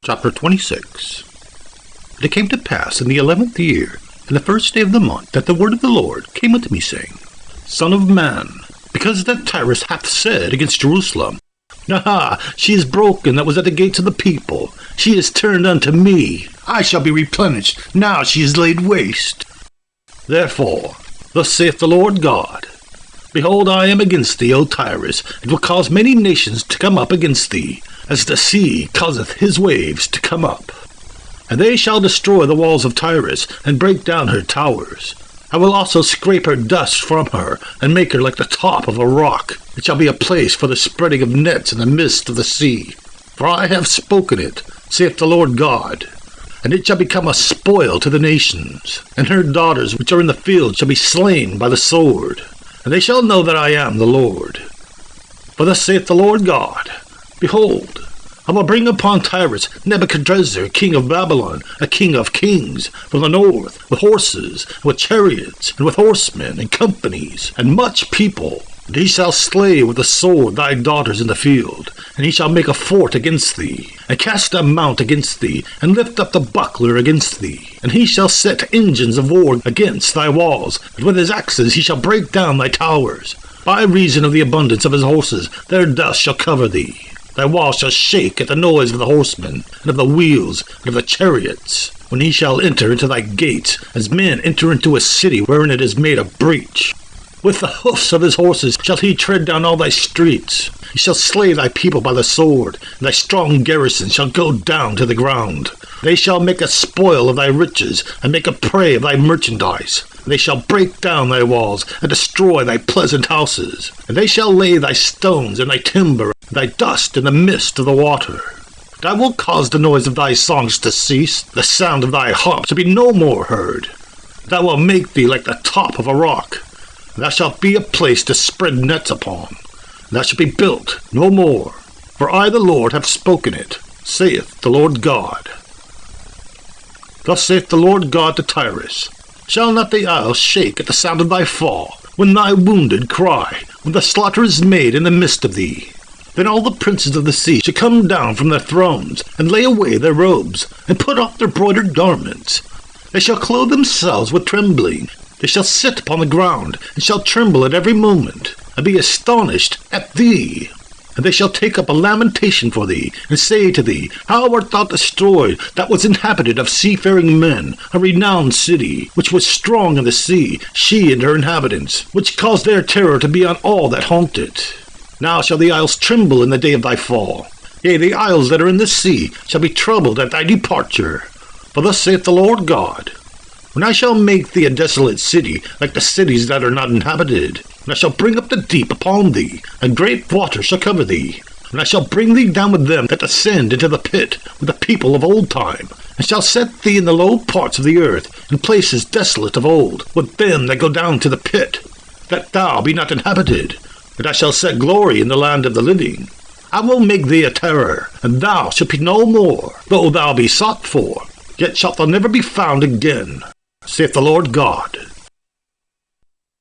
Chapter 26. And it came to pass in the 11th year, in the first day of the month, that the word of the Lord came unto me, saying, Son of man, because that Tyrus hath said against Jerusalem, Aha, she is broken that was at the gates of the people. She is turned unto me. I shall be replenished. Now she is laid waste. Therefore, thus saith the Lord God, Behold, I am against thee, O Tyrus, and will cause many nations to come up against thee, as the sea causeth his waves to come up. And they shall destroy the walls of Tyrus, and break down her towers. I will also scrape her dust from her, and make her like the top of a rock. It shall be a place for the spreading of nets in the midst of the sea. For I have spoken it, saith the Lord God. And it shall become a spoil to the nations, and her daughters which are in the field shall be slain by the sword. And they shall know that I am the Lord. For thus saith the Lord God, Behold, I will bring upon Tyrus Nebuchadrezzar, king of Babylon, a king of kings, from the north, with horses, and with chariots, and with horsemen, and companies, and much people. And he shall slay with the sword thy daughters in the field, and he shall make a fort against thee, and cast a mount against thee, and lift up the buckler against thee. And he shall set engines of war against thy walls, and with his axes he shall break down thy towers. By reason of the abundance of his horses, their dust shall cover thee. Thy walls shall shake at the noise of the horsemen, and of the wheels, and of the chariots, when he shall enter into thy gates, as men enter into a city wherein it is made a breach. With the hoofs of his horses shall he tread down all thy streets. He shall slay thy people by the sword, and thy strong garrison shall go down to the ground. They shall make a spoil of thy riches, and make a prey of thy merchandise. And they shall break down thy walls, and destroy thy pleasant houses. And they shall lay thy stones and thy timber, and thy dust in the midst of the water. And I will cause the noise of thy songs to cease, the sound of thy harp to be no more heard. And I will make thee like the top of a rock. And thou shalt be a place to spread nets upon. And thou shalt be built no more. For I, the Lord, have spoken it, saith the Lord God. Thus saith the Lord God to Tyrus, Shall not the isles shake at the sound of thy fall, when thy wounded cry, when the slaughter is made in the midst of thee? Then all the princes of the sea shall come down from their thrones, and lay away their robes, and put off their broidered garments. They shall clothe themselves with trembling. They shall sit upon the ground, and shall tremble at every moment, and be astonished at thee. And they shall take up a lamentation for thee, and say to thee, How art thou destroyed, that was inhabited of seafaring men, a renowned city, which was strong in the sea, she and her inhabitants, which caused their terror to be on all that haunt it. Now shall the isles tremble in the day of thy fall. Yea, the isles that are in the sea shall be troubled at thy departure. For thus saith the Lord God, When I shall make thee a desolate city, like the cities that are not inhabited, and I shall bring up the deep upon thee, and great waters shall cover thee, and I shall bring thee down with them that ascend into the pit, with the people of old time, and shall set thee in the low parts of the earth, in places desolate of old, with them that go down to the pit, that thou be not inhabited. And I shall set glory in the land of the living. I will make thee a terror, and thou shalt be no more, though thou be sought for, yet shalt thou never be found again, saith the Lord God.